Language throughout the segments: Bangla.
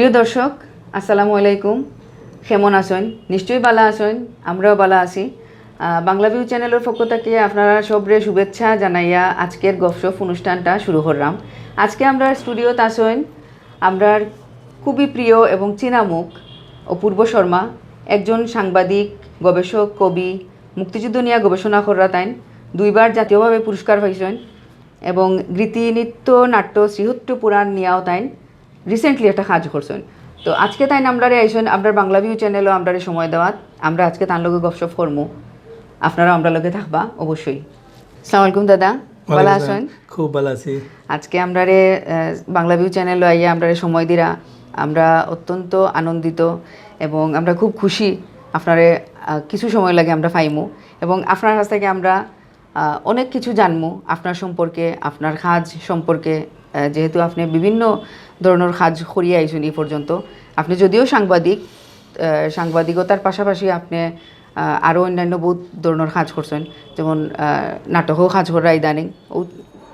প্রিয় দর্শক আসসালামু আলাইকুম, কেমন আছেন? নিশ্চয়ই ভালো আছেন, আমরাও ভালো আছি। বাংলা ভিউ চ্যানেলের পক্ষ থেকে আপনারা সবরে শুভেচ্ছা জানাইয়া আজকের গপসপ অনুষ্ঠানটা শুরু করলাম। আজকে আমরা স্টুডিওতে আছেন আমরা খুবই প্রিয় এবং চেনা মুখ অপূর্ব শর্মা, একজন সাংবাদিক, গবেষক, কবি, মুক্তিযুদ্ধ নিয়ে গবেষণা করা তাইন, 2বার জাতীয়ভাবে পুরস্কার পাইছেন এবং গীতি নৃত্য নাট্য শ্রীহট্ট পুরাণ নিয়েও তাইন রিসেন্টলি একটা কাজ করছেন। তো আজকে তাই আমরারে আইসেন আপনার বাংলা ভিউ চ্যানেলও আমরারে সময় দেওয়াত, আমরা আজকে তার লগে গপসপ করমু, আপনারা আমরা লগে থাকবা অবশ্যই। আসসালামু আলাইকুম দাদা, ভালো আছেন? খুব ভালো আছি। আজকে আমরারে বাংলা ভিউ চ্যানেল আইয়া আমরারে সময় দিরা, আমরা অত্যন্ত আনন্দিত এবং আমরা খুব খুশি আপনারে কিছু সময় লাগে আমরা পাইমু এবং আপনার কাছ থেকে আমরা অনেক কিছু জানমু আপনার সম্পর্কে, আপনার কাজ সম্পর্কে। যেহেতু আপনি বিভিন্ন ধরনের কাজ করিয়ে আইছেন এই পর্যন্ত, আপনি যদিও সাংবাদিক, সাংবাদিকতার পাশাপাশি আপনি আরও অন্যান্য বহুত ধরনের কাজ করছেন, যেমন নাটকও কাজ করা ইদানিং,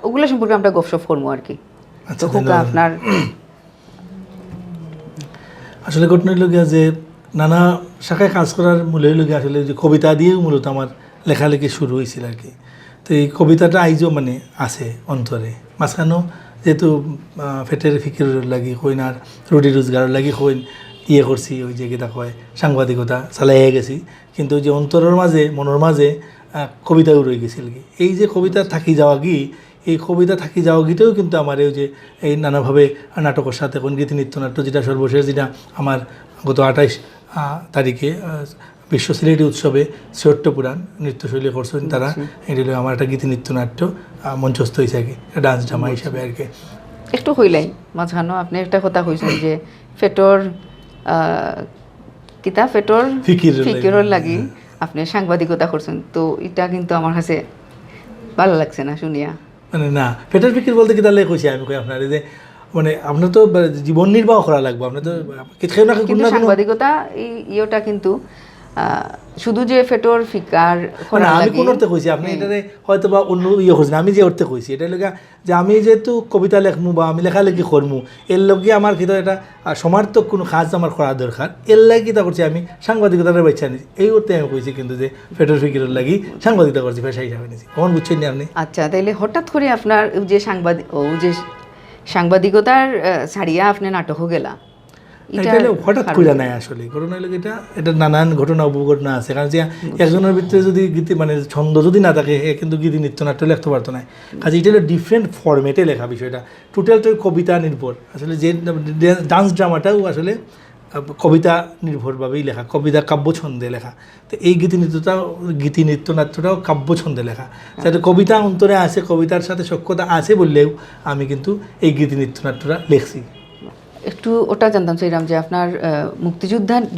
ওগুলো সম্পর্কে আমরা গপসপ করবো আর কি। তো আপনার আসলে ঘটনা হইল গিয়া যে নানা শাখায় কাজ করার মূল হইল গিয়া আসলে যে কবিতা দিয়েও মূলত আমার লেখালেখি শুরু হয়েছিল আর কি। তো এই কবিতাটা আইজও মানে আছে অন্তরে, মাঝখানেও যেহেতু ফেটের ফিকিরের লাগি হইন আর রুটি রোজগারের লাগি হইন ইয়ে করছি, ওই যে গীতা কয় সাংবাদিকতা চালাইয়া গেছি, কিন্তু যে অন্তরের মাঝে মনের মাঝে কবিতাও রয়ে গেছিল কি। এই যে কবিতা থাকি যাওয়া কি, এই কবিতা থাকি যাওয়া গিতেও কিন্তু আমার এই যে এই নানাভাবে নাটকের সাথে কোন গীতি নৃত্যনাট্য, যেটা সর্বশেষ যেটা আমার গত 28 তারিখে বিশ্ব সিলেটি উৎসবে শ্রীহট্ট পুরাণ নৃত্যশৈলী করছেন তারা, এটা হলো আমার একটা গীতি নৃত্যনাট্য মঞ্চস্থ হয়েছে আর কি, ডান্স ড্রামা হিসাবে আর কি। একটু হইলাই মাঝখানো আপনি একটা কথা কইছেন যে ফেটর কিতা ফেটর ফিকিরর লাগি আপনি সাংবাদিকতা করছেন, তো এটা কিন্তু আমার কাছে ভালো লাগছে না শুনিয়া। মানে না, ফেটের ফিকির বলতে কি তাহলে কইছি আমি কই আপনার যে মানে আপনার তো জীবন নির্বাহ করা লাগবে, আপনার তো কিন্তু সাংবাদিকতা ইয়েটা কিন্তু শুধু যে ফেটোর ফিকার আমি কোন অর্থে কইছি, আপনি এটারে হয়তো বা অন্য ইয়ে করছেন, আমি যে অর্থে কইছি এটা লগা যে আমি যেহেতু কবিতা লেখমু বা আমি লেখালেখি করমু, এর লগে আমার কিন্তু এটা সমার্থক কোনো কাজ আমার করা দরকার, এর লাগে কিতা করছি আমি সাংবাদিকতার বাচ্চা নিয়েছি, এই অর্থে আমি কইছি, কিন্তু যে ফেটোর ফিকিরের লাগি সাংবাদিকতা করছি পেশা হিসাবে নিয়েছি, কখন বুঝছেন না আপনি? আচ্ছা, তাইলে হঠাৎ করে আপনার যে সাংবাদিকতার ছাড়িয়া আপনি নাটকও গেলা, এটা হঠাৎ করে নাই আসলে ঘটনা হলো এটা নানান ঘটনা উপঘটনা আছে। কারণ যে একজনের ভিতরে যদি গীতি মানে ছন্দ যদি না থাকে, কিন্তু গীতি নৃত্যনাট্য লিখতে পারতো না। কাজে এটা হলো ডিফারেন্ট ফরম্যাটে লেখা বিষয়টা, টোটালটাই কবিতা নির্ভর। আসলে যে ডান্স ড্রামাটাও আসলে কবিতা নির্ভরভাবেই লেখা, কবিতা কাব্য ছন্দে লেখা। তো এই গীতি নৃত্যনাট্যটাও কাব্য ছন্দে লেখা, যাতে কবিতা অন্তরে আছে, কবিতার সাথে সখ্যতা আছে বললেও আমি কিন্তু এই গীতি নৃত্যনাট্যটা লিখছি। একটু ওটা জানতাম চাইলাম যে আপনার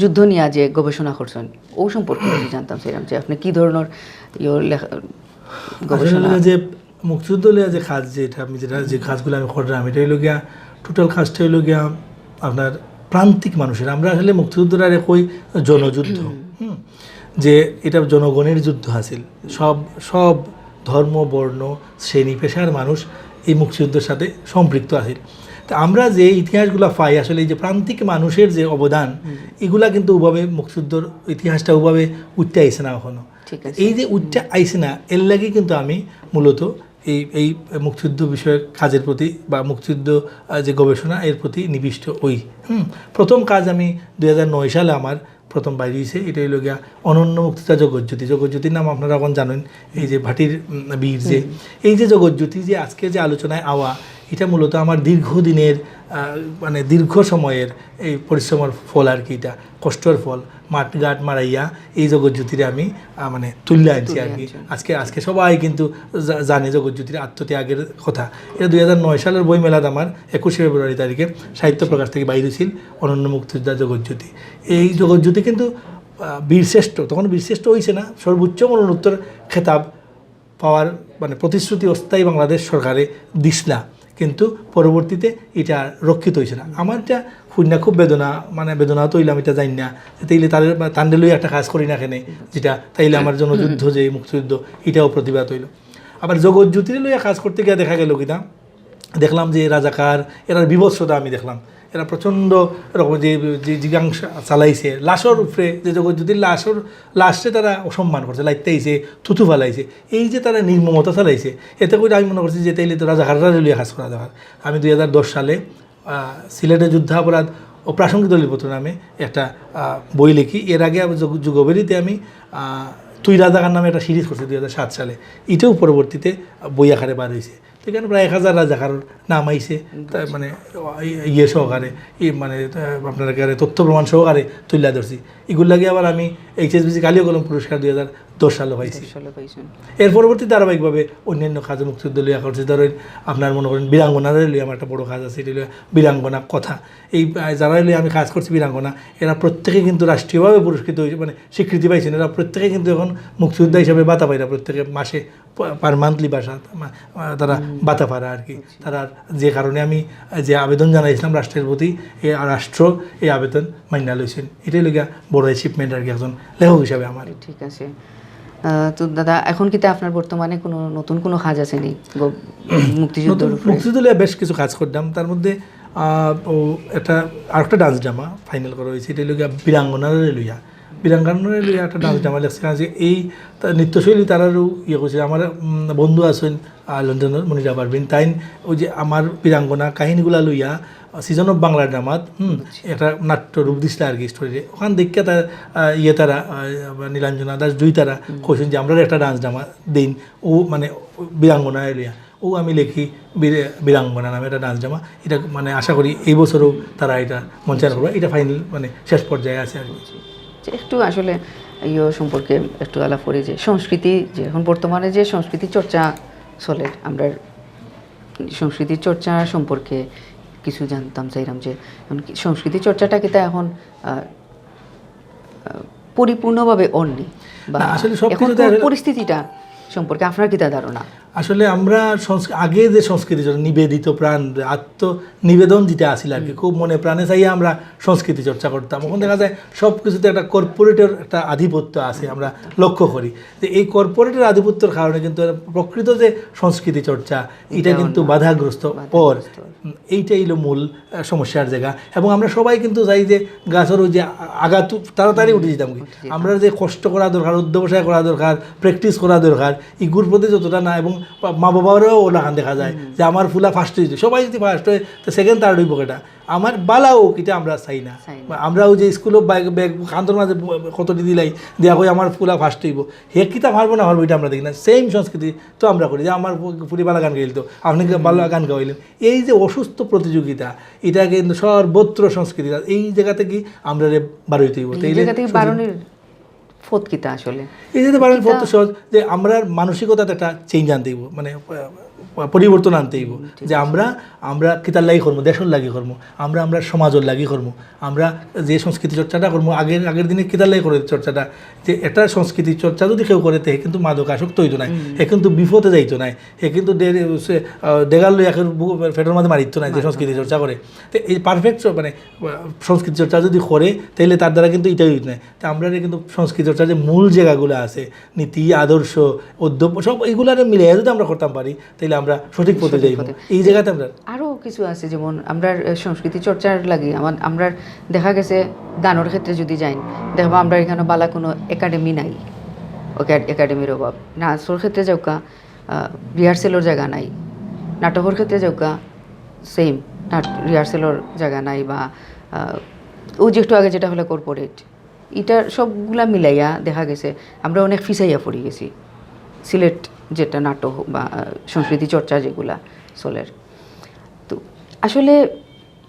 যুদ্ধ নিয়ে যে গবেষণা করছেন ও সম্পর্কে জানতাম চাইলাম যে আপনি কী ধরনের গবেষণা, যে মুক্তিযুদ্ধ লিয়া যে কাজ, যেটা আমি যে কাজগুলো আমি করলাম, এটা হইল গিয়া টোটাল কাজটা হইল গিয়া আপনার প্রান্তিক মানুষের, আমরা আসলে মুক্তিযুদ্ধটা কই জনযুদ্ধ, যে এটা জনগণের যুদ্ধ হাসিল, সব ধর্ম বর্ণ শ্রেণী পেশার মানুষ এই মুক্তিযুদ্ধের সাথে সম্পৃক্ত আছিল। তা আমরা যে ইতিহাসগুলো পাই আসলে এই যে প্রান্তিক মানুষের যে অবদান, এগুলা কিন্তু ওভাবে মুক্তিযুদ্ধর ইতিহাসটা ওভাবে উঠতে আইসে না এখনো। এই যে উঠতে আইসে না, এর লাগে কিন্তু আমি মূলত এই মুক্তিযুদ্ধ বিষয়ক কাজের প্রতি বা মুক্তিযুদ্ধ যে গবেষণা এর প্রতি নিবিষ্ট ওই প্রথম কাজ আমি 2009 সালে আমার প্রথম বাইরে হয়েছে, এটা হইল গিয়া অনন্য মুক্তিযোদ্ধা জগৎজ্যোতির নাম আপনারা এখন জানেন, এই যে ভাটির বীর, যে এই যে জগৎজ্যোতি যে আজকে যে আলোচনায় আওয়া, এটা মূলত আমার দীর্ঘদিনের মানে দীর্ঘ সময়ের এই পরিশ্রমের ফল আর কি, এটা কষ্টর ফল। মাঠঘাট মারাইয়া এই জগৎজ্যোতিরে আমি মানে তুলে আনছি আর কি। আজকে সবাই কিন্তু জানে জগৎজ্যোতির আত্মত্যাগের কথা। এটা 2009 সালের বইমেলাত আমার 21 ফেব্রুয়ারি তারিখে সাহিত্য প্রকাশ থেকে বাইরে ছিল অনন্য মুক্তিযোদ্ধা জগৎজ্যোতি। এই জগৎজ্যোতি কিন্তু বীরশ্রেষ্ঠ, তখন বীরশ্রেষ্ঠ হয়েছে না, সর্বোচ্চ মরণোত্তর খেতাব পাওয়ার মানে প্রতিশ্রুতি অস্থায়ী বাংলাদেশ সরকারে দিসলা, কিন্তু পরবর্তীতে এটা রক্ষিত হয়েছে না। আমার এটা শুনে খুব বেদনা তৈলাম, এটা জানি না তাইলে তাদের তান্ডেলই একটা কাজ করি না কেনে, যেটা তাইলে আমার জনযুদ্ধ যে মুক্তিযুদ্ধ এটাও প্রতিবাদ হইল। আবার জগৎজ্যোতির লইয়া কাজ করতে গিয়ে দেখা গেল কিনা, দেখলাম যে রাজাকার এরার বিভৎসতা আমি দেখলাম, এরা প্রচণ্ড রকম যে জিজ্ঞাসা চালাইছে লাশর উপরে যে যদি লাশে তারা অসম্মান করছে লাইতাইছে থুতু ফালাইছে, এই যে তারা নির্মমতা চালাইছে, এতে করে আমি মনে করছি যে তাইলে তো রাজাকাররা লিয়ে কাজ করা দরকার। আমি 2010 সালে সিলেটে যুদ্ধাপরাধ ও প্রাসঙ্গিক দলিলপত্র নামে একটা বই লিখি। এর আগে যুগবেরিতে আমি তুই রাজাকার নামে একটা সিরিজ করছি 2007 সালে। এটাও পরবর্তীতে বই আকারে বার হয়েছে। এখানে প্রায় 1000 রাজাকার নাম আইছে, মানে ইয়ে সহকারে মানে আপনার তথ্য প্রমাণ সহকারে তুলে ধরছি। এগুলো লাগে আবার আমি HSBC কালীয় কলম পুরস্কার 2010 সালে পাইছি। এর পরবর্তী ধারাবাহিকভাবে অন্যান্য কাজে মুক্তিযুদ্ধ লইয়া করছে। ধরেন আপনার মনে করেন বীরাঙ্গনারে লইয়া আমার একটা বড় কাজ আছে, এটা লইয়া বীরাঙ্গনা কথা। এই যারা লইয়া আমি কাজ করছি বীরাঙ্গনা, এরা প্রত্যেকে কিন্তু রাষ্ট্রীয়ভাবে পুরস্কৃত হয়েছে, মানে স্বীকৃতি পাইছেন। এরা প্রত্যেকে কিন্তু এখন মুক্তিযোদ্ধা হিসাবে বাতা পাইরা, প্রত্যেকে মাসে পার মান্থলি বাসা তারা বাতা পারা আর কি। তারা যে কারণে আমি যে আবেদন জানাইছিলাম রাষ্ট্রের প্রতি, এই রাষ্ট্র এই আবেদন মাইনা লইছেন। এটাই লইয়া বড় অ্যাচিভমেন্ট আর কি একজন লেখক হিসাবে আমার। ঠিক আছে। তো দাদা, এখন কি আপনার বর্তমানে কোনো নতুন কোনো কাজ আছে নি মুক্তিযুদ্ধ বেশ কিছু কাজ করলাম। তার মধ্যে একটা আরেকটা ডান্স ড্রামা ফাইনাল করা হয়েছে, এটা লইয়া বীরাঙ্গনারে লইয়া একটা ডান্স ড্রামা লেখছে। যে এই নৃত্যশৈলী তারারও ইয়ে করছে। আমার বন্ধু আছেন লন্ডনের মনিরা পারবেন, তাই ওই যে আমার বীরাঙ্গনা কাহিনীগুলা লইয়া সিজন অফ বাংলা ড্রামাত একটা নাট্য রূপ দিচ্ছে আর কি স্টোরি। ওখান দেখে তার তারা নীলাঞ্জনা দাস তারা কইছেন যে আমরা একটা ডান্স ড্রামা দিন, ও মানে বীরাঙ্গনা লইয়া ও আমি লিখি বীরাঙ্গনা নামে একটা ডান্স ড্রামা। এটা মানে আশা করি এই বছরও তারা এটা মঞ্চায়ন করবে। এটা ফাইনাল মানে শেষ পর্যায়ে আছে আর কি। একটু আসলে ইয়ে সম্পর্কে একটু আলাপ করি যে সংস্কৃতি, যে এখন বর্তমানে যে সংস্কৃতি চর্চা চলে, আমরা সংস্কৃতি চর্চা সম্পর্কে কিছু জানতাম চাইলাম যে সংস্কৃতি চর্চাটা কিন্তু এখন পরিপূর্ণভাবে অন্যি বা আসলে পরিস্থিতিটা সম্পর্কে আপনার কি ধারণা? আসলে আমরা আগে যে সংস্কৃতি নিবেদিত প্রাণ আত্মনিবেদন যেটা আসিল আর কি, খুব মনে প্রাণে চাইয়া আমরা সংস্কৃতি চর্চা করতাম। এখন দেখা যায় সব কিছুতে একটা কর্পোরেটের একটা আধিপত্য আছে, আমরা লক্ষ্য করি যে এই কর্পোরেটের আধিপত্যের কারণে কিন্তু প্রকৃত যে সংস্কৃতি চর্চা এটা কিন্তু বাধাগ্রস্ত পর এইটাই হলো মূল সমস্যার জায়গা। এবং আমরা সবাই কিন্তু চাই যে গাছের ওই যে আঘাত তাড়াতাড়ি উঠে যেতাম, আমরা যে কষ্ট করা দরকার, অধ্যবসায় করা দরকার, প্র্যাকটিস করা দরকার, এগুলোর প্রতি যতটা না। এবং মা বাবারাও ওলাখান দেখা যায় যে আমার ফুলা ফার্স্ট হয়েছে, সবাই যদি ফার্স্ট হয় তো সেকেন্ড থার্ড হইব, এটা আমার বালাও এটা আমরা চাই না। আমরাও যে স্কুলও ব্যাগ কান্তর মাঝে কতটি দিলাই দেওয়া হয় আমার ফুলা ফার্স্ট হইব, হে কিতা পারবো না পারবো এটা আমরা দেখি না। সেম সংস্কৃতি তো আমরা করি যে আমার ফুলি বালা গান গাইল তো আপনি বালা গান গাইলেন। এই যে অসুস্থ প্রতিযোগিতা, এটা কিন্তু সর্বত্র সংস্কৃতি, এই জায়গাতে কি আমরা বার হইতে হইব। ফতকিতা আসলে এই যে বাড়ানোর ফত সহজ যে আমরা মানসিকতাতে একটা চেঞ্জ আনতে হইব, মানে পরিবর্তন আনতে হইব যে আমরা কিতার লাগি করবো, দেশের লাগি করবো, আমরা সমাজের লাগি করবো। আমরা যে সংস্কৃতি চর্চাটা করবো আগের দিনে কিতার লাগি করে চর্চাটা, যে একটা সংস্কৃতি চর্চা যদি কেউ করে তে কিন্তু মাদক আসক্ত হইতো নাই, হে কিন্তু বিপদে যাইতো নাই, হে কিন্তু ডেগাল লই একের ফেটের মাঝে মারিত নাই যে সংস্কৃতি চর্চা করে। তো এই পারফেক্ট মানে সংস্কৃতি চর্চা যদি করে তাহলে তার দ্বারা কিন্তু এটাই হইতো নাই। তো আমরা কিন্তু সংস্কৃতি চর্চার যে মূল জায়গাগুলো আছে, নীতি আদর্শ অধ্যক্ষ সব এইগুলারে মিলে যদি আমরা করতাম পারি তাহলে আমরা সঠিক পথে যাইব। এই জায়গাতে আমরা আরও কিছু আছে, যেমন আমরা সংস্কৃতি চর্চার লাগে আমরা দেখা গেছে গানের ক্ষেত্রে যদি যাই দেখবো আমরা এখানে বালা কোনো একাডেমি নাই, একাডেমির অভাব। নাচের ক্ষেত্রে যাওকা রিহার্সেলের জায়গা নাই, নাটকের ক্ষেত্রে যাওকা সেম রিহার্সেলের জায়গা নাই, বা ও যে একটু আগে যেটা হলো কর্পোরেট, এটা সবগুলা মিলাইয়া দেখা গেছে আমরা অনেক ফিসাইয়া পড়ে গেছি। সিলেট যেটা নাটক বা সংস্কৃতি চর্চা যেগুলা চলের, তো আসলে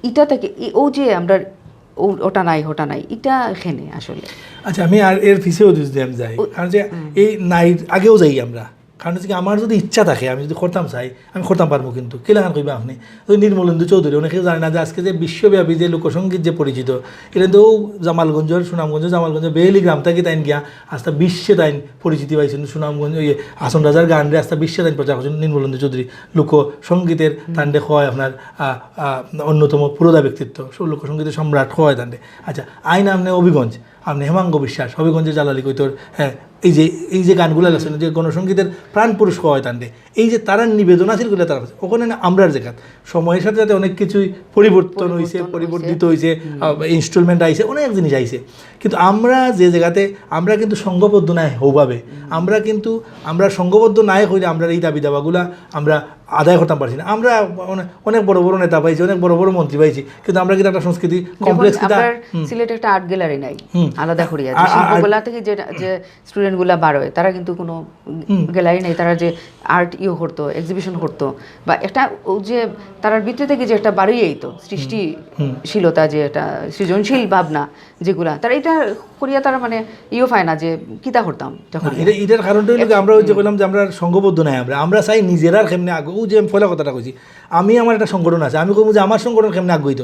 এটা থেকে ও যে আমরা ওটা নাই ওটা নাই এটা এখানে আসলে। আচ্ছা, আমি আর এর পিছেও যাই, কারণ যে এই নাই আগেও যাই আমরা, কারণ হচ্ছে আমার যদি ইচ্ছা থাকে আমি যদি করতাম চাই আমি করতাম পারবো। কিন্তু কেলাখান কইবা আপনি ওই নির্মলেন্দু চৌধুরী, অনেকেও জানে না যে আজকে যে বিশ্বব্যাপী যে লোকসঙ্গীত যে পরিচিত, এটা তো জামালগঞ্জের সুনামগঞ্জ জামালগঞ্জের বেহেলি গ্রাম থেকে তাইন গিয়া আস্তা বিশ্বে তাইন পরিচিতি পাইছেন। সুনামগঞ্জ ওই হাসন রাজার গান রে আস্তা বিশ্বে তাইন প্রচার করছেন নির্মলেন্দু চৌধুরী। লোকসঙ্গীতের তান্ডে হয় আপনার অন্যতম পুরোদা ব্যক্তিত্ব, লোকসঙ্গীতের সম্রাট হয় তান্ডে। আচ্ছা, আইন আমনে অভিগঞ্জ আপনি হেমাঙ্গ বিশ্বাস হবিগঞ্জে জালালি কইতর হ্যাঁ এই যে গানগুলো লাগছে যে গণসঙ্গীতের প্রাণ পুরুষ হয় তান্ডে এই যে তারা নিবেদন আছিল গুলো তারা ওখানে না আমরার জায়গা সময়ের সাথে সাথে অনেক কিছুই পরিবর্তন হয়েছে পরিবর্তিত হয়েছে ইনস্টলমেন্ট আইছে অনেক জিনিস আইছে কিন্তু আমরা যে জায়গাতে আমরা কিন্তু সংঘবদ্ধ নাই হৌভাবে আমরা সংঘবদ্ধ নাই হইলে আমরা এই দাবি দাবাগুলা আমরা আদায় করতে পারছি না আমরা অনেক বড় বড় নেতা পাইছি অনেক বড় বড় মন্ত্রী পাইছি কিন্তু আমরা কিন্তু একটা সংস্কৃতি কমপ্লেক্স সিলেটে একটা আর্ট গ্যালারি নাই আলাদা করিয়া শিল্পকলা থেকে যে স্টুডেন্টগুলা বার হয় তারা কিন্তু কোনো গ্যালারি নেই তারা যে আর্ট করতো এক্সিবিশন করতো বা একটা যে তার ভিতরে থেকে যে একটা বাড়ি তো সৃষ্টিশীলতা যে একটা সৃজনশীল ভাবনা যেগুলা তারা এটা করিয়া তারা মানে পায় না যে কিতা করতাম যখন এটার কারণটা হলো আমরা ওই যে বললাম যে আমরা সংঘবদ্ধ নাই আমরা চাই নিজেরা কেমনে আগে যে আমি ফলা কথাটা কইছি আমি আমার একটা সংগঠন আছে আমি কইবো যে আমার সংগঠন কেমনে আগ্রহীত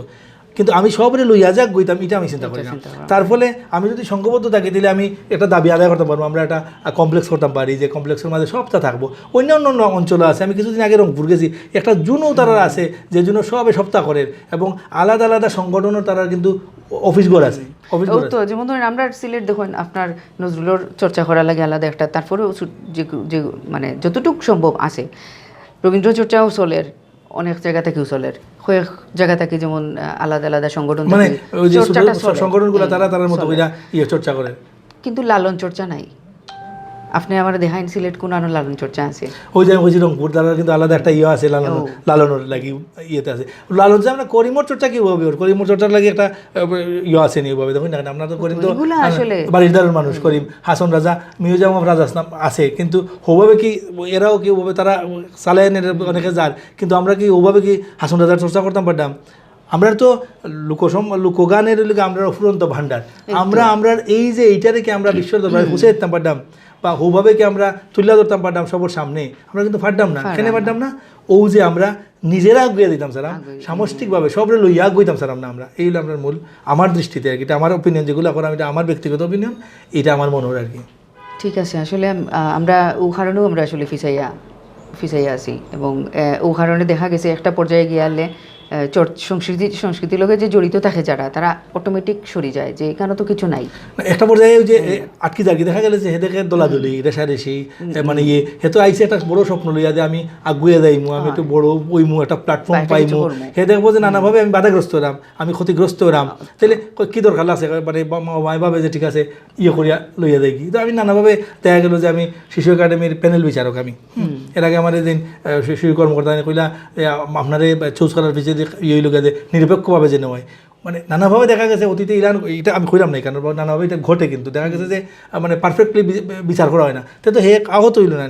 কিন্তু আমি সবরে লইয়া যাক গইতাম এটা আমি চিন্তা করি না তার ফলে আমি যদি সংঘবদ্ধ থাকি তাহলে আমি একটা দাবি আদায় করতে পারবো আমরা একটা কমপ্লেক্স করতে পারি যে কমপ্লেক্সের মাঝে সবটা থাকবো অন্য অঞ্চল আছে আমি কিছুদিন আগে রংপুর গেছি একটা জুনও তারা আছে যে জন্য সবে সপ্তাহ করে এবং আলাদা আলাদা সংগঠনও তারা কিন্তু অফিস ঘর আছে তো যেমন ধরেন আমরা সিলেট দেখুন আপনার নজরুলের চর্চা করা লাগে আলাদা একটা তারপরেও যে মানে যতটুকু সম্ভব আছে রবীন্দ্র চর্চাও চলের অনেক জায়গা থেকেও চলের কয়েক জায়গা থেকে যেমন আলাদা আলাদা সংগঠন মানে সংগঠনগুলো তারার মতো চর্চা করে কিন্তু লালন চর্চা নাই আপনি আমার দেখাইন সিলেট কোন আনো লালন চর্চা আছে ওই যে বলছি রংপুর তারা কিন্তু আলাদা একটা আছে লালনের লাগি ইয়েতে আছে লালন যে আমরা করিমর চর্চা কি হবে করিমর চর্চার লাগি একটা আছে নি ওভাবে দেখুন না আমরা তো করিম তো বাড়িদারের মানুষ করিম হাসন রাজা মিউজিয়াম অফ রাজা আছে কিন্তু ওভাবে কি এরাও কি ওভাবে তারা চালায় অনেকে যার কিন্তু আমরা কি ওভাবে কি হাসন রাজার চর্চা করতাম পারতাম আমরা তো লোকগানের আমরা অফুরন্ত ভান্ডার আমরা এই যে এইটারে কি আমরা বিশ্বের দরবারে পৌঁছে দিতাম পারতাম বা ওভাবে কি আমরা তুলে ধরতাম পারতাম সবার সামনে আমরা কিন্তু পারতাম না কেন পারতাম না ও যে আমরা নিজেরা আগুয়ে দিতাম স্যার সামষ্টিকভাবে সবরে লইয়া আগুইতাম স্যার আমরা এই হলো আপনার মূল আমার দৃষ্টিতে আর কি এটা আমার ওপিনিয়ন যেগুলো করা এটা আমার ব্যক্তিগত ওপিনিয়ন এটা আমার মনে হয় আর কি ঠিক আছে আসলে আমরা ও কারণেও আমরা আসলে ফিসাইয়া আছি এবং ও কারণে দেখা গেছে একটা পর্যায়ে গিয়ালে সংস্কৃতির লোকে যে জড়িত থাকে যারা তারা অটোমেটিক সরে যায় যে এখানে তো কিছু নাই একটা পর্যায়ে যে আটকি যাকি দেখা গেলে যে হেদেরকে দোলাদলি রেশারেশি মানে হেতো আইসে একটা বড় স্বপ্ন লইয়া যে আমি আগুয়ে যাইমু আমি একটু বড় ওইমু একটা প্ল্যাটফর্ম পাইমু হে দেখবো যে নানাভাবে আমি বাধাগ্রস্ত হলাম আমি ক্ষতিগ্রস্ত হলাম তাহলে কি দরকার আছে মানে মায় ভাবে যে ঠিক আছে করিয়া লইয়া যাই কি তো আমি নানাভাবে দেখা গেল যে আমি শিশু একাডেমির প্যানেল বিচারক আমি এর আগে আমার এদিন শিশু কর্মকর্তা কইলা আপনারে চুজ করার পিছিয়ে লোক নিরপেক্ষভাবে যে নয় মানে নানাভাবে দেখা গেছে অতীতে ইরান এটা আমি কইলাম না কারণ নানাভাবে এটা ঘটে কিন্তু দেখা গেছে যে মানে পারফেক্টলি বিচার করা হয় না তো হে আহত হইল না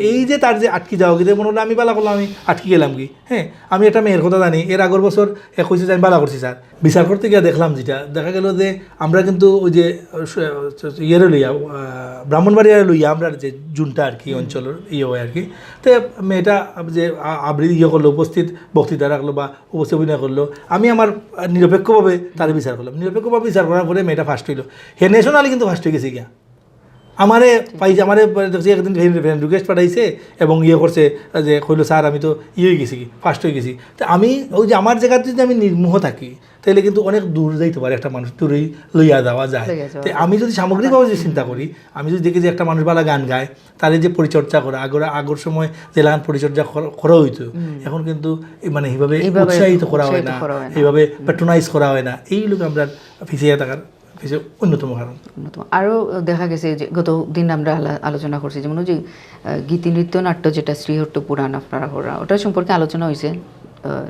এই যে তার যে আটকি যাওয়া গেছে মনে হলো আমি বালা করলাম আমি আটকি গেলাম কি হ্যাঁ আমি একটা মেয়ের কথা জানি এর আগের বছর কইছে যে আমি বালা করছি স্যার বিচার করতে গিয়ে দেখলাম যেটা দেখা গেল যে আমরা কিন্তু ওই যে ইয়েরে লইয়া ব্রাহ্মণবাড়িয়ারে লইয়া আমরা যে জুনটা আর কি অঞ্চলের হয় আর কি তো মেয়েটা যে আবৃত্তি করলো উপস্থিত বক্তৃতা রাখলো বা উপস্থিত অভিনয় করলো আমি আমার নিরপেক্ষভাবে তার বিচার করলাম নিরপেক্ষভাবে বিচার করার পরে মেয়েটা ফার্স্ট হইলো হে ন্যাশনালি কিন্তু ফার্স্ট হয়ে গেছে গিয়া আমারে পাইছে আমারে দেখছি একদিন রিকোয়েস্ট পাঠাইছে এবং করছে যে কইলো স্যার আমি তো হয়ে গেছি কি ফার্স্ট হয়ে গেছি তো আমি ওই যে আমার জায়গাতে যদি আমি নির্মোহ থাকি তাহলে কিন্তু অনেক দূর যাইতে পারে একটা মানুষ দূরেই লইয়া যাওয়া যায় তো আমি যদি সামগ্রিকভাবে যে চিন্তা করি আমি যদি দেখি যে একটা মানুষ বালা গান গায় তাদের যে পরিচর্যা করা আগের সময় যে গান পরিচর্যা করা হইতো এখন কিন্তু মানে এইভাবে উৎসাহিত করা হয় না এইভাবে প্যাট্রোনাইজ করা হয় না এই লোক আমরা ফিসিয়া থাকার অন্যতম কারণ আরও দেখা গেছে যে গত দিন আমরা আলোচনা করছি যেমন যে গীতি নৃত্য নাট্য যেটা শ্রীহট্ট পুরাণ আপনারা করা ওটা সম্পর্কে আলোচনা হয়েছে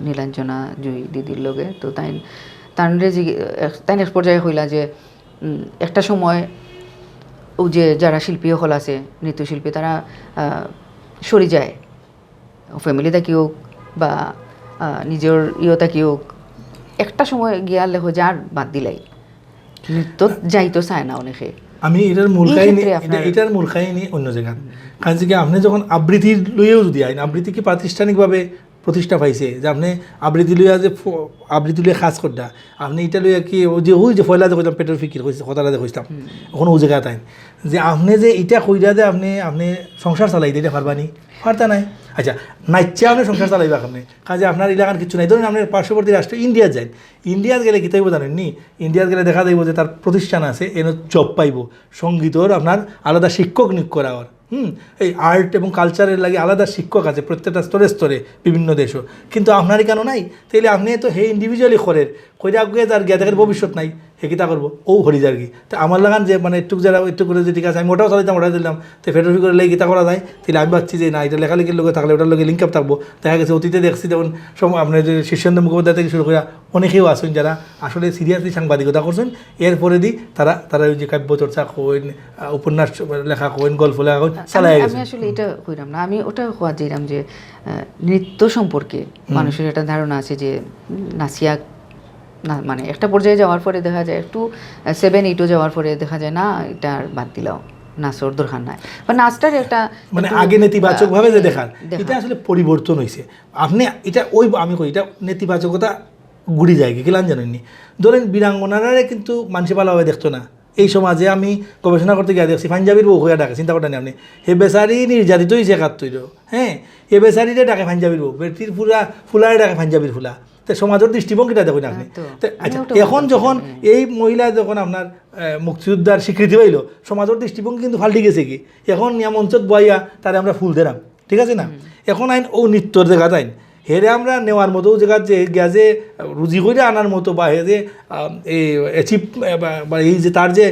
নীলাঞ্জনা জুই দিদির লগে তো তাই এক পর্যায়ে হইলা যে একটা সময় ও যে যারা শিল্পী হল আছে নৃত্যশিল্পী তারা সরে যায় ফ্যামিলি থাকি হোক বা নিজের থাকি হোক একটা সময় গিয়ালে হয়ে যায় আর বাদ দিলাই নৃত্য যাইতো চায় না অনেকে আমি এটার মূল কাহিনী অন্য জায়গায় কারণ যে আপনি যখন আবৃত্তি লইয়েও যদি আইন আবৃত্তি কি প্রাতিষ্ঠানিকভাবে প্রতিষ্ঠা পাইছে যে আপনি আবৃত্তি লইয়া যে আবৃত্তি লইয়া খাস করতা আপনি এটা লইয়া কি ওই যে ফয়লা যে কইতাম পেটের ফিকির কইছে কথাটা যে কইতাম এখন ও জায়গায় তাই যে আপনি যে এটা কইরা যে আপনি আপনি সংসার চালাই দিতে পারবানি, পারতা নাই। আচ্ছা, নাইচা আপনি সংসার চালাইবা আপনি, কাজে আপনার এলাকার কিছু নাই। ধরুন আপনি পার্শ্ববর্তী রাষ্ট্র ইন্ডিয়া যান, ইন্ডিয়াত গেলে কী তাইব জানেন নি? ইন্ডিয়াত গেলে দেখা যাইব যে তার প্রতিষ্ঠান আছে, এনে জব পাইব, সঙ্গীতর আপনার আলাদা শিক্ষক নিয়োগ করা হওয়ার, এই আর্ট এবং কালচারের লাগে আলাদা শিক্ষক আছে প্রত্যেকটা স্তরে স্তরে বিভিন্ন দেশও। কিন্তু আপনারই কেন নাই? তাইলে আপনি তো হে ইন্ডিভিজুয়ালি করেন, কইরা আগে তার গিয়া দেখেন ভবিষ্যৎ নাই, হে কিতা করবো? ও হরি যার কি। তো আমার লাগান যে মানে একটু যারা একটু করে যে ঠিক আছে আমি ওটাও চালাইতাম, ওটাই দিলাম, তো ফেটোফি করে লেগে কিতা করা যায়? তাহলে আমি ভাবছি যে না, এটা লেখালেখির লোকে থাকলে ওটার লোকে লিঙ্ক আপ থাকবো। দেখা গেছে অতীতে দেখছি যেমন আপনার যে শীর্ষেন্দ্র মুখোপাধ্যায় থেকে শুরু করে অনেকেও আছেন যারা আসলে সিরিয়াসলি সাংবাদিকতা করছেন, এরপরে দি তারা ওই যে কাব্য চর্চা কইন, উপন্যাস লেখা কইন, গল্প লেখা কইন চালাই গেছে। আমি আসলে এটা কইরাম না, আমি ওটা হওয়া যাইরাম যে নৃত্য সম্পর্কে মানুষের একটা ধারণা আছে যে নাসিয়া না, মানে একটা পর্যায়ে যাওয়ার পরে দেখা যায় একটু 7-8 যাওয়ার পরে দেখা যায় না, এটা আর বাদ দিলাম, নাচর দরকার নাই, বা নাচটার একটা মানে আগে নেতিবাচকভাবে যে দেখার, এটা আসলে পরিবর্তন হয়েছে। আপনি এটা ওই আমি কই এটা নেতিবাচকতা ঘুরি যায় কি লান জানেননি? ধরেন বীরাঙ্গনারা কিন্তু মানুষে ভালোভাবে দেখতো না। এই সমাজে আমি গবেষণা করতে গিয়ে দেখছি পাঞ্জাবির বউ হয়ে ডাকে, চিন্তা করেন আপনি, হে বেচারি নির্যাতিত হয়েছে একাত্তর, হ্যাঁ, এ বেচারিরে ডাকে পাঞ্জাবির বউ, বেটির ফুলারে ডাকে পাঞ্জাবির ফুলা। তো সমাজের দৃষ্টিভঙ্গিটা দেখুন আপনি। আচ্ছা, এখন যখন এই মহিলা যখন আপনার মুক্তিযোদ্ধার স্বীকৃতি পাইল, সমাজের দৃষ্টিভঙ্গি কিন্তু ফাল্টি গেছে কি, এখন নিয়ামঞ্চত বইয়া তারে আমরা ফুল দিলাম, ঠিক আছে না? এখন আইন ও নৃত্যর জায়গা তাইন হেরে আমরা নেওয়ার মতো জায়গা যে গ্যাজে রুজি করে আনার মতো, বা হে যে এই অ্যাচিভ বা এই যে তার যে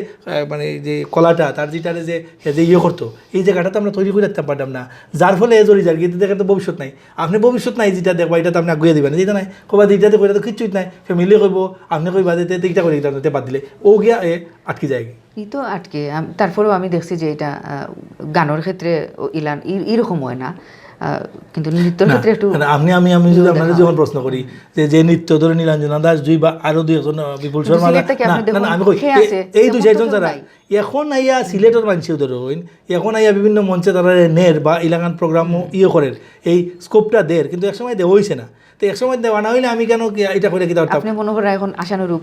মানে যে কলাটা তার যেটারে যে ইয়ে করতো, এই জায়গাটা তো আমরা তৈরি করে রাখতে পারতাম না, যার ফলে এ জড়ি যার কিন্তু দেখে তো ভবিষ্যৎ নাই। আপনি ভবিষ্যৎ নাই যেটা দেখবা এটা তো আপনি আগুয়ে দেবেন, যেটা নাই কবা এইটাতে করে তো কিচ্ছুই নাই, ফ্যামিলি কইব আপনি কইবা যে এইটা করে দিতে বাদ দিলে ও গিয়া আটকে যায়। ই তো আটকে। তারপরেও আমি দেখছি যে এটা গানের ক্ষেত্রে এরকম হয় না, কিন্তু নৃত্যের ক্ষেত্রে একটু আমি যদি আপনারা যখন প্রশ্ন করি যে নৃত্য ধরে নীলাঞ্জনা দাস দুই বা আরো দুই একজন বিপুল শর্মা, আমি কই এই দুই চারজন যারা এখন আইয়া সিলেটের মানুষেও ধরুন, এখন আইয়া বিভিন্ন মঞ্চে তারা নের বা ইলাকান প্রোগ্রাম ইয়ে করেন, এই স্কোপটা দের, কিন্তু একসময় দেওয়া হয়েছে না। তো একসময় দেওয়া না হইলে আমি কেন এটা করে কি দরকার? আপনি মনে করেন এখন আশানুরূপ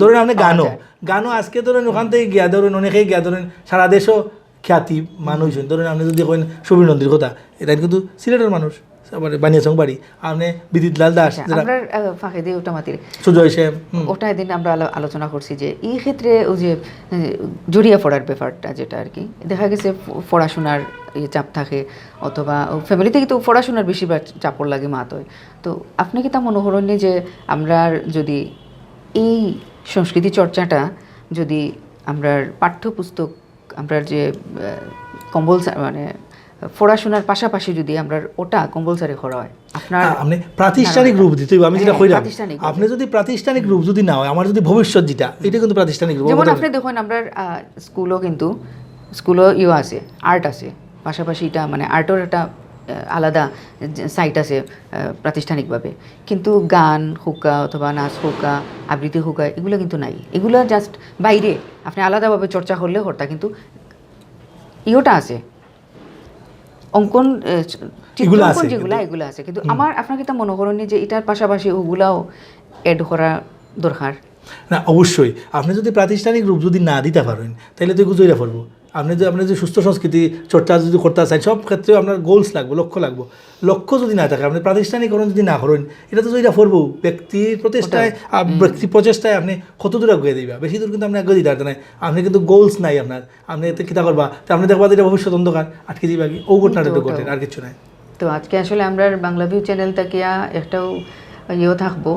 ধরুন আপনি গানও আজকে ধরেন ওখান থেকে গিয়া ধরুন অনেকেই গিয়া ধরেন সারা দেশও খ্যাতি মানুষ, ধরেন আপনি যদি কইন সুবীর নন্দীর কথা, এটা কিন্তু সিলেটের মানুষ, বানিয়াচং বাড়ি, আপনি বিদিত লাল দাস, ফাঁকে দিয়ে ওটা মাতির সুজয় সেম, ওটা এদিন আমরা আলোচনা করছি যে এই ক্ষেত্রে ওই যে জড়িয়ে পড়ার ব্যাপারটা, যেটা আর কি দেখা গেছে পড়াশোনার চাপ থাকে, অথবা ফ্যামিলিতে কিন্তু পড়াশোনার বেশিরভাগ চাপড় লাগে মাতয়। তো আপনি কি তা মনে করেন যে আমরা যদি এই সংস্কৃতি চর্চাটা যদি আমরা পাঠ্যপুস্তক, আমরা যে মানে পড়াশোনার পাশাপাশি যদি আমরা ওটা কম্পালসারি করা হয়, আপনার আপনি প্রাতিষ্ঠানিক রূপ দিতে হবে। আমি যেটা কইলাম, আপনি যদি প্রাতিষ্ঠানিক রূপ যদি না হয়, আমার যদি ভবিষ্যৎ যেটা, এটা কিন্তু প্রাতিষ্ঠানিক রূপ। যেমন আপনি দেখুন আমরা স্কুলও আছে, আর্ট আছে, পাশাপাশি এটা মানে আর্টের একটা আলাদা সাইট আছে প্রাতিষ্ঠানিকভাবে, কিন্তু গান হুকা অথবা নাচ হুকা, আবৃত্তি হুকা এগুলো কিন্তু নাই। এগুলো জাস্ট বাইরে আপনি আলাদাভাবে চর্চা করলে হরতা, কিন্তু ইয়োটা আছে, অঙ্কন চিত্রাঙ্কন যেগুলো এগুলো আছে, কিন্তু আপনার কি তা মনে করেন যে এটার পাশাপাশি ওগুলাও এড করা দরকার? না, অবশ্যই। আপনি যদি প্রাতিষ্ঠানিক রূপ যদি না দিতে পারেন তাহলে তো এগুলো জয়রা পড়বো। আপনি যে সুস্থ সংস্কৃতি চর্চা যদি করতে চান, সব ক্ষেত্রেও আপনার গোলস লাগবে, লক্ষ্য যদি না থাকে, আপনি প্রাতিষ্ঠানিকরণ যদি না করেন, এটা তো জয়রা পড়বো। ব্যক্তির প্রচেষ্টায় আপনি কত দূর আগুয়ে দিবা, বেশি দূর কিন্তু আপনি আগুয়ে দিতে পারতেন না। আপনি কিন্তু গোলস নাই আপনি এতে কিতা করবা, তো আপনি দেখবা এটা ভবিষ্যৎ অন্ধকার আটকে দিবা, কি ও ঘটনাটা তো ঘটেন, আর কিছু নাই। তো আজকে আসলে আমরা বাংলা ভিউ চ্যানেল থেকে একটাও থাকবো,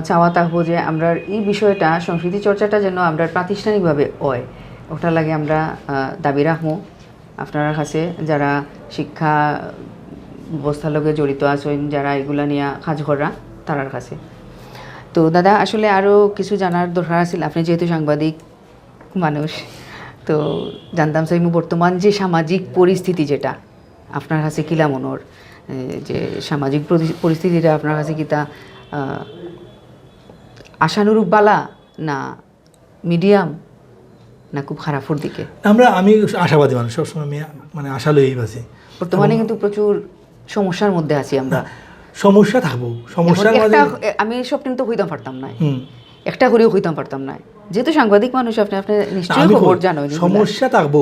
চাওয়া থাকবো যে আমরা এই বিষয়টা সংস্কৃতি চর্চাটা যেন আমরা প্রাতিষ্ঠানিকভাবে হয়, ওটা লাগে আমরা দাবি রাখবো আপনার কাছে, যারা শিক্ষা ব্যবস্থার লগে জড়িত আছেন, যারা এগুলা নিয়ে কাজ করা তারার কাছে। তো দাদা আসলে আরও কিছু জানার দরকার আছিল, আপনি যেহেতু সাংবাদিক মানুষ, তো জানতাম চাই বর্তমান যে সামাজিক পরিস্থিতি যেটা আপনার কাছে কিলা মনোর, যে সামাজিক পরিস্থিতিটা আপনার কাছে কিতা আশানুরূপ বালা না মিডিয়াম না খুব খারাপের দিকে? আমি আশাবাদী মানুষ, সবসময় আমি মানে আশা লইই আছি। বর্তমানে কিন্তু প্রচুর সমস্যার মধ্যে আছি আমরা। সমস্যা থাকবো, সমস্যা আমি সব কিন্তু হইতে পারতাম না, একটা করেও হইতাম পারতাম না, যেহেতু সাংবাদিক মানুষ আপনি আপনি নিশ্চয়ই আমি খবর কই, জানো সমস্যা থাকবো,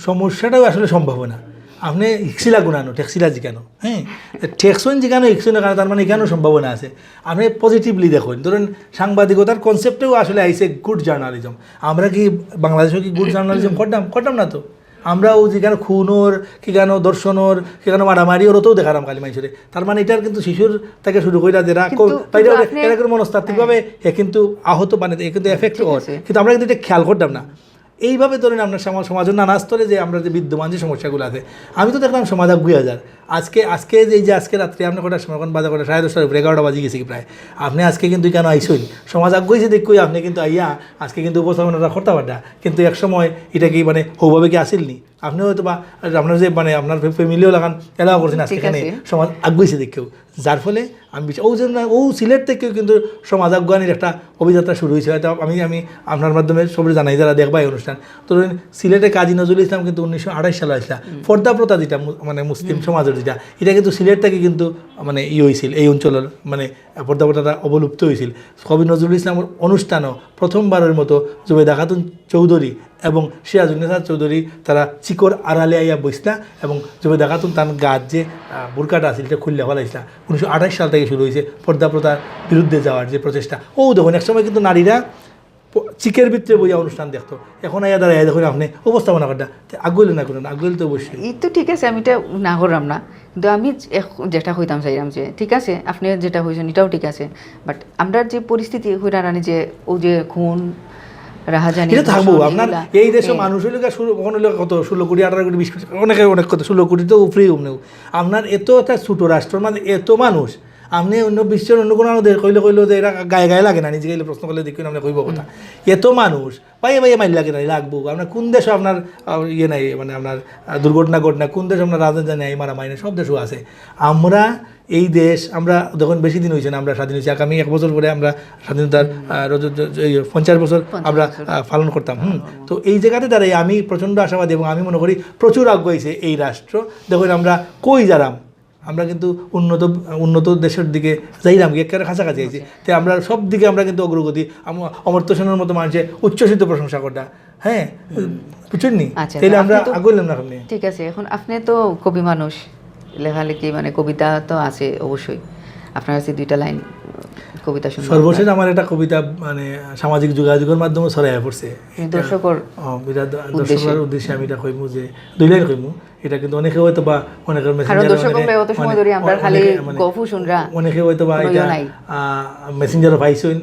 সমস্যাটাও আসলে সম্ভব না। আপনি ইক্সিলা গুণানো ট্যাক্সিলা জিকানো, হ্যাঁ ট্যাক্সন জিকানো ইক্সিনো কারণ তার মানে এখানেও সম্ভাবনা আছে। আপনি পজিটিভলি দেখুন, ধরুন সাংবাদিকতার কনসেপ্টেও আসলে আইসে গুড জার্নালিজম। আমরা কি বাংলাদেশে কি গুড জার্নালিজম করতাম না তো। আমরাও যেখানে খুনোর কিখানো দর্শনর কিখানো মারামারি ওরতেও দেখালাম খালি মানুষের। তার মানে এটার কিন্তু শিশুর থেকে শুরু করে যারা এরকম মনস্তাত্ত্বিকভাবে এ কিন্তু আহত মানে এ কিন্তু এফেক্ট হয়, কিন্তু আমরা কিন্তু এটা খেয়াল করতাম না। এইভাবে ধরেন আপনার সমাজের নানা স্তরে যে আমরা যে বিদ্যমান যে সমস্যাগুলো আছে, আমি তো দেখলাম সমাজ আগুয়ে হাজার। আজকে এই যে আজকে রাত্রে আপনি কটার সময় এখন বাজে কটা 10:30 উপরে 11টা বাজে গেছি প্রায়। আপনি আজকে কিন্তু কেন আইসই সমাজ আগুয়েছে দেখুই আপনি কিন্তু আইয়া আজকে কিন্তু উপস্থাপনাটা করতে পারটা, কিন্তু এক সময় এটা কি মানে হৌভাবে কি আসেননি। আপনি হয়তো বা আপনার যে মানে আপনার ফ্যামিলিও লাগান এলাও করছেন আজকে এখানে সমাজ আগুয়েছে দেখেও, যার ফলে আমি সিলেট থেকেও কিন্তু সমাজ আজ্ঞানের একটা অভিযাত্রা শুরু হয়েছে। হয়তো আমি আপনার মাধ্যমে সবাই জানাই যারা দেখবা এই অনুষ্ঠান। ধরুন সিলেটে কাজী নজরুল ইসলাম কিন্তু 1928 সালে আসলা পর্দা প্রথা যেটা মানে মুসলিম সমাজের যেটা, এটা কিন্তু সিলেট থেকে কিন্তু মানে হয়েছিল এই অঞ্চলের মানে পর্দা প্রথাটা অবলুপ্ত হয়েছিল। কবি নজরুল ইসলামের অনুষ্ঠানও প্রথমবারের মতো জুবেদা খাতুন চৌধুরী এবং সিরাজুন্নেসা চৌধুরী তারা চিকর আড়ালে আইয়া বসলা এবং জুবেদা খাতুন তার গাছ যে বুরকাটা আছে এটা খুললে ফেলাইছিলা। 1928 সাল থেকে শুরু হয়েছে পর্দা প্রথার বিরুদ্ধে যাওয়ার যে প্রচেষ্টা। দেখুন এক সময় কিন্তু নারীরা চিকের ভিতরে বইয়া অনুষ্ঠান দেখতো, এখন আইয়া দাঁড়ায় দেখুন আপনি উপস্থাপনা করটা আগুলে না করেন, আগুলে তো অবশ্যই এই তো ঠিক আছে, আমি এটা না করলাম না, কিন্তু আমি যেটা হইতাম চাইলাম যে ঠিক আছে আপনি যেটা হয়েছেন এটাও ঠিক আছে, বাট আমরা যে পরিস্থিতি হইরা রানি যে ও যে খুন রাহাজানি এটা থাকবো আপনার এই দেশে মানুষ হইলে কত 16 কোটি 18 কোটি 20 কোটি অনেক কত 16 কোটি তো ফ্রি আপনার এত একটা ছোটো রাষ্ট্রের মাঝে এত মানুষ। আপনি অন্য বিশ্বের অন্য কোনো কইলো যে এরা গায়ে লাগে না, নিজে গেলে প্রশ্ন করলে দেখুন আপনি কইব কথা এত মানুষ পাইয়ে মাইল লাগে না লাগবো। আপনার কোন দেশে আপনার ইয়ে নাই মানে আপনার দুর্ঘটনা ঘটনা, কোন দেশে আপনার রাজনীতি নেই মারামারি নেই, সব দেশও আছে। আমরা এই দেশ আমরা যখন বেশি দিন হয়েছে না আমরা স্বাধীন হয়েছি, আগামী 1 বছর পরে আমরা স্বাধীনতার 50 বছর আমরা পালন করতাম। তো এই জায়গাতে দাঁড়াই আমি প্রচণ্ড আশাবাদী এবং আমি মনে করি প্রচুর আগ্রহীছে এই রাষ্ট্র। দেখুন আমরা কই যারাম, আমরা কিন্তু উন্নত দেশের দিকে যাইলাম একেবারে কাছাকাছি আছি, তো আমরা সব দিকে আমরা কিন্তু অগ্রগতি। অমর্ত্য সেনের মতো মানুষের উচ্ছ্বসিত প্রশংসা করটা, হ্যাঁ বুঝছেন নি, তাহলে আমরা আগুইলাম না। আপনি ঠিক আছে, এখন আপনি তো কবি মানুষ, লেখালেখি মানে কবিতা তো আছে অবশ্যই, আপনার কাছে 2টা লাইন কবিতা শুনবো। সর্বশেষ আমার একটা কবিতা মানে সামাজিক যোগাযোগের মাধ্যমে ছড়াইয়া পড়ছে, দর্শকের উদ্দেশ্যে আমি এটা কইমু যে 2 লাইন কইমু। এটা কিন্তু অনেকে হয়তো বা অনেকের অনেকে হয়তো বা এটা মেসেঞ্জারও পাইছেন।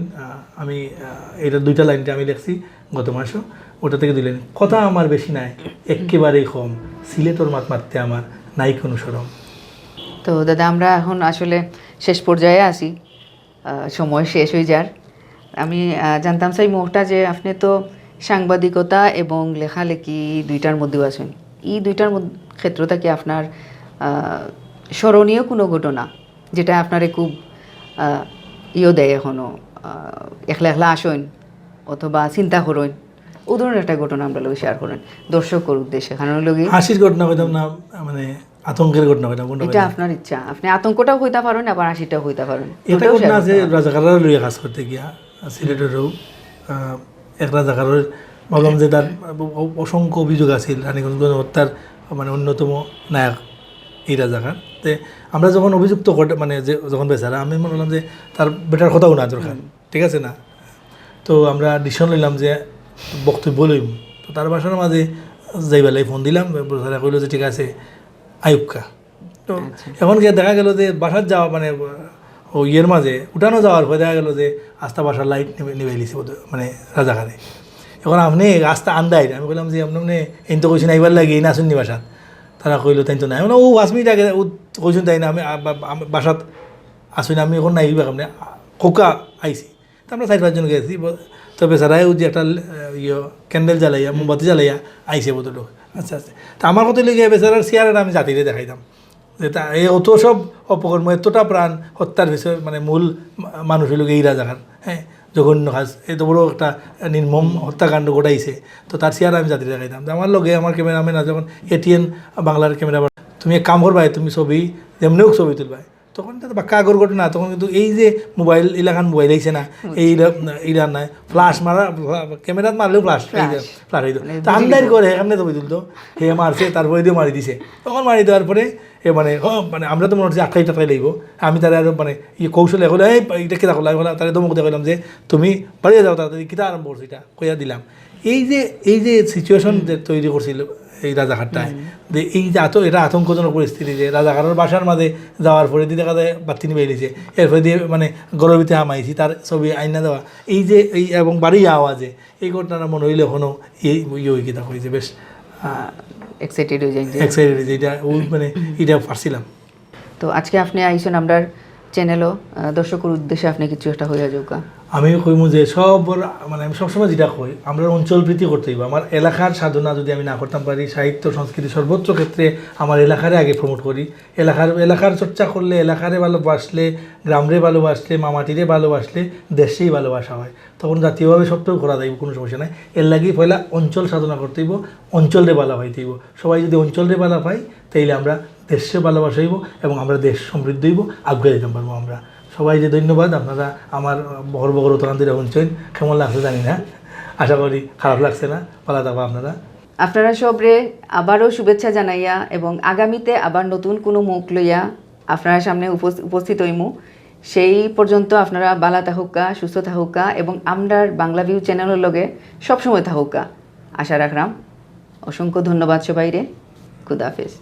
আমি এটা 2টা লাইনটা আমি লিখছি গত মাসও, ওটা থেকে 2 লাইন। কথা আমার বেশি নাই একেবারেই কম, সিলেটর মাত মারতে আমার নাই কোনো সরম। তো দাদা আমরা এখন আসলে শেষ পর্যায়ে আসি, সময় শেষ হয়ে যার। আমি জানতাম চাই মোহটা যে আপনি তো সাংবাদিকতা এবং লেখালেখি 2টার মধ্যেও আছেন, এই 2টার ক্ষেত্রটা কি আপনার স্মরণীয় কোনো ঘটনা যেটা আপনারে খুব দেয় এখনও, একলা একলা আসেন অথবা চিন্তা করেন, ও ধরনের একটা ঘটনা আমরা লোক শেয়ার করেন দর্শকের উদ্দেশ্যে? কারণ লোক হাসির ঘটনা কইতাম না, মানে আতঙ্কের ঘটনা কইতাম, এটা আপনার ইচ্ছা, আপনি আতঙ্কটাও হইতে পারেন আবার হাসিটাও হইতে পারেন। এটা ঘটনা আছে রাজাকাররা লইয়া কাজ করতে গিয়া সিলেটেরও এক রাজাকারের ভাবলাম যে তার অসংখ্য অভিযোগ আছে রানীগঞ্জ হত্যার মানে অন্যতম নায়ক এই রাজাকার। তে আমরা যখন অভিযুক্ত মানে যে যখন বেচারা আমি মনে করলাম যে তার বেটার কথাও না দরকার, ঠিক আছে না, তো আমরা ডিসিশন নিলাম যে বক্তব্য লইম। তো তার বাসার মাঝে যাই বেলায় ফোন দিলাম, তারা কইলো যে ঠিক আছে আয়ুক্কা। তো এখন গিয়ে দেখা গেল যে বাসার যাওয়া মানে ও ইয়ের মাঝে উঠানো যাওয়ার পরে দেখা গেল যে আস্তা বাসার লাইট নিবে লিছে মানে রাজাকারে। এখন আপনি রাস্তা আন্দাই, আমি বললাম যে আপনি এই তো কইছেন এইবার লাগে এই না আসুন নি বাসাত। তারা কইলো তাই তো নাই, মানে ও 5 মিনিট আগে কইছেন তাই না, আমি বাসাত আসুন আমি এখন নাই আপনি খোকা আইসি। তো আমরা 4-5 জন গেছি, তো বেচারাই যে একটা ক্যান্ডেল জ্বালাইয়া মোমবাতি জ্বালাইয়া আইসে বোধলোক। আচ্ছা আচ্ছা, তো আমার কথা লেগে বেচারার চেয়ারে আমি জাতিরে দেখাইতাম যে তা এই অত সব অপকর্ম এতটা প্রাণ হত্যার বিষয় মানে মূল মানুষ হইল এই রাজাকার, হ্যাঁ জঘন্য কাজ, এত বড় একটা নির্মম হত্যাকাণ্ড ঘটাইছে। তো তার চেয়ারে আমি জাতিরে দেখাইতাম। আমার লগে আমার ক্যামেরাম্যান যখন ATN বাংলার ক্যামেরা, তুমি এক কাম করবাই, তুমি ছবি যেমনি হোক ছবি তুলবাই। তো তখন তো বাক্কা আগর ঘটনা, তখন কিন্তু এই যে মোবাইল এলাকান মোবাইল আইছে না, এইটা নাই ফ্লাশ মারা, ক্যামেরাত মারলেও ফ্লাশ ফ্লাশ হইতো, তা আন্দার করে এখানে তো তুলতো, হে মারছে তারপরে দিয়ে মারি দিছে। তখন মারি দেওয়ার পরে মানে আমরা তো মনে হচ্ছে আটকাই টাকাই লাগব, আমি তারা আরো মানে কৌশলে এখন এইটা কেটা করলাম, তারা দমক দেখাইলাম যে তুমি বাড়িয়ে যাও, তাড়াতাড়ি কিতা আরম্ভ করছো, এটা কইয়া দিলাম। এই যে সিচুয়েশন যে তৈরি করছিল এই রাজাঘাটটায়, যে এই যে এটা আতঙ্কজনক পরিস্থিতি, যে রাজাঘাটের বাসার মাঝে যাওয়ার পরে দিয়ে দেখা যায় বাতি নিয়ে বেরিয়েছে, এরপরে দিয়ে মানে গরবিতে আমাইছি তার ছবি আইনা দেওয়া, এই যে এই এবং বাড়ি আওয়াজে এই ঘটনাটা মনে হইলে এখনও এই ওই কিতা হয়েছে, বেশ এক্সাইটেড হয়ে যায়। এক্সাইটেড হয়েছে, এটা মানে এটা পারছিলাম। তো আজকে আপনি আইসেন আমরা চ্যানেলও দর্শকের উদ্দেশ্যে আপনি কিছু একটা হইয়া যাওকা। আমিও কইমু যে মানে আমি সবসময় যেটা কই, আমরা অঞ্চল প্রীতি করতে হইব। আমার এলাকার সাধনা যদি আমি না করতাম পারি, সাহিত্য সংস্কৃতি সর্বোচ্চ ক্ষেত্রে আমার এলাকারে আগে প্রমোট করি। এলাকার চর্চা করলে, এলাকারে ভালোবাসলে, গ্রামরে ভালোবাসলে, মামাটিরে ভালোবাসলে দেশেই ভালোবাসা হয়, তখন জাতীয়ভাবে সবটাও করা যাইব, কোনো সমস্যা নাই। এর লাগেই পয়লা অঞ্চল সাধনা করতে হইব, অঞ্চলরে ভালো হইতেইব। সবাই যদি অঞ্চলরে ভালো পাই তাইলে আমরা দেশে ভালোবাসা হইব এবং আমরা দেশ সমৃদ্ধ হইব, আগে দিতে পারবো আমরা। সবাই যে ধন্যবাদ, আপনারা আমার বগর বগর তকান্তিরা শুনছেন, কেমন লাগছে জানি না, আশা করি খারাপ লাগছে না, ভালো থাকবো আপনারা। আপনারা সবরে আবারও শুভেচ্ছা জানাইয়া এবং আগামীতে আবার নতুন কোনো মুখ লইয়া আপনারা সামনে উপস্থিত হইমু। সেই পর্যন্ত আপনারা বালা থাকুকা, সুস্থ থাকুকা এবং আমরার বাংলা ভিউ চ্যানেলের লগে সবসময় থাকুকা আশা রাখলাম। অসংখ্য ধন্যবাদ সবাইরে। খুদা হাফেজ।